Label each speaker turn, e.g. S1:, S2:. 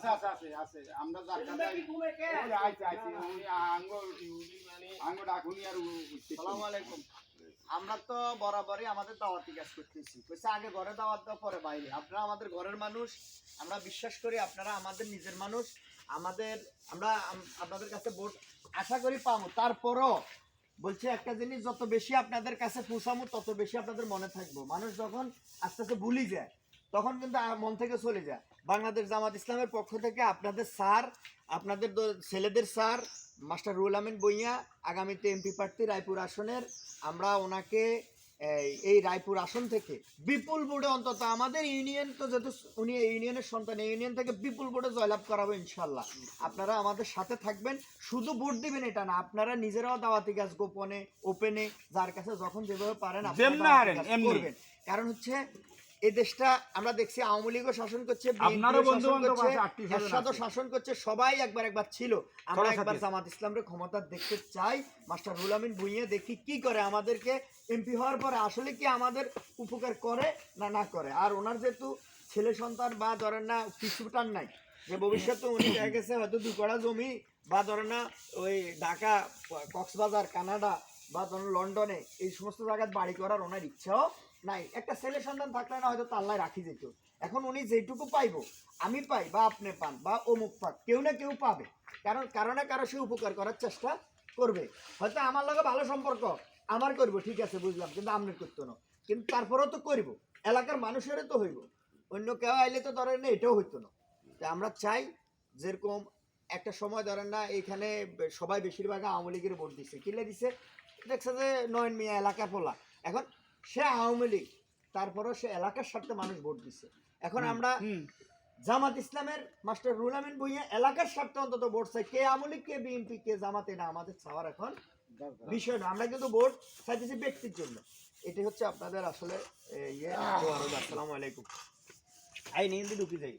S1: আছে আছে আছে আছে আমরা যার কাছে ওই আইছে আইছে উনি আঙ্গো ডাকুনি আর
S2: আসসালামু আলাইকুম। আমরা তো বরাবরই আমাদের দাওয়াতি কাজ করতেছি, কইছে আগে ঘরে দাওয়াত দাও পরে বাইরে। আপনারা আমাদের ঘরের মানুষ, আমরা বিশ্বাস করি আপনারা আমাদের নিজের মানুষ। আমরা আপনাদের কাছে ভোট আশা করি পাবো। তারপরও বলছি একটা জিনিস, যত বেশি আপনাদের কাছে পৌঁছামো তত বেশি আপনাদের মনে থাকবো। মানুষ যখন আস্তে আস্তে ভুলি যায় তখন কিন্তু মন থেকে চলে যায়। বাংলাদেশ জামাত ইসলামের পক্ষ থেকে আপনাদের স্যার, আপনাদের ছেলেদের স্যার মাস্টার রুহুল আমিন ভূঁইয়া আগামীতে এমপি প্রার্থী রায়পুর আসনের, আমরা ওনাকে এই রায়পুর আসন থেকে বিপুল ভোটে, অন্তত আমাদের ইউনিয়ন তো যেহেতু উনি এই ইউনিয়নের সন্তান, এই ইউনিয়ন থেকে বিপুল ভোটে জয়লাভ করাবো ইনশাল্লাহ। আপনারা আমাদের সাথে থাকবেন, শুধু ভোট দিবেন এটা না, আপনারা নিজেরাও দাওয়াতি কাজ গোপনে ওপেনে যার কাছে যখন যেভাবে পারেন করবেন। কারণ হচ্ছে এই দেশটা আমরা দেখছি আওয়ামী লীগও শাসন করছে, এরশাদও শাসন করছে, সবাই একবার ছিল। আমরা একবার জামাত ইসলামের ক্ষমতা দেখতে চাই। মাস্টার রুহুল আমিন ভূঁইয়া দেখি কি করে, আমাদেরকে এমপি হওয়ার পরে আসলে কি আমাদের উপকার করে না করে। আর ওনার যেহেতু ছেলে সন্তান বা ধরেন না কিছুটার নাই, যে ভবিষ্যতে উনি দেখা গেছে হয়তো 2 কাঠা জমি বা ধরেন না ওই ঢাকা, কক্সবাজার, কানাডা বা ধরেন লন্ডনে এই সমস্ত জায়গায় বাড়ি করার ওনার ইচ্ছাও নাই। একটা ছেলে সন্তান থাকলে না হয়তো তাল্লায় রাখি যেত। এখন উনি যেটুকু পাইবো, আমি পাই বা আপনি পান বা অমুক পাক, কেউ না কেউ পাবে। কারো সে উপকার করার চেষ্টা করবে। হয়তো আমার লগে ভালো সম্পর্ক আমার করবো, ঠিক আছে বুঝলাম, কিন্তু আপনার করতো না। কিন্তু তারপরেও তো করব, এলাকার মানুষেরও তো হইব। অন্য কেউ আইলে তো ধরেন না এটাও হইতো না। তাই আমরা চাই, যেরকম একটা সময় ধরেন না এইখানে সবাই বেশিরভাগ আওয়ামী লীগের ভোট দিচ্ছে, কিলে দিচ্ছে দেখছে যে নয়ন মিয়া এলাকা পোলা, এখন সে আওয়ামী লীগ, তারপরও সে এলাকার স্বার্থে মানুষ ভোট দিচ্ছে। এখন আমরা জামাত ইসলামের মাস্টার রুহুল আমিন ভূঁইয়া এলাকার স্বার্থে অন্তত ভোট চাই। কে আওয়ামী লীগ, কে বিএনপি, কে জামাতে, না আমাদের চাওয়ার এখন বিষয় না। আমরা কিন্তু ভোট চাইতেছি ব্যক্তির জন্য। এটি হচ্ছে আপনাদের আসলে আসসালামু আলাইকুম। আই নিয়ে ঢুকি যাই।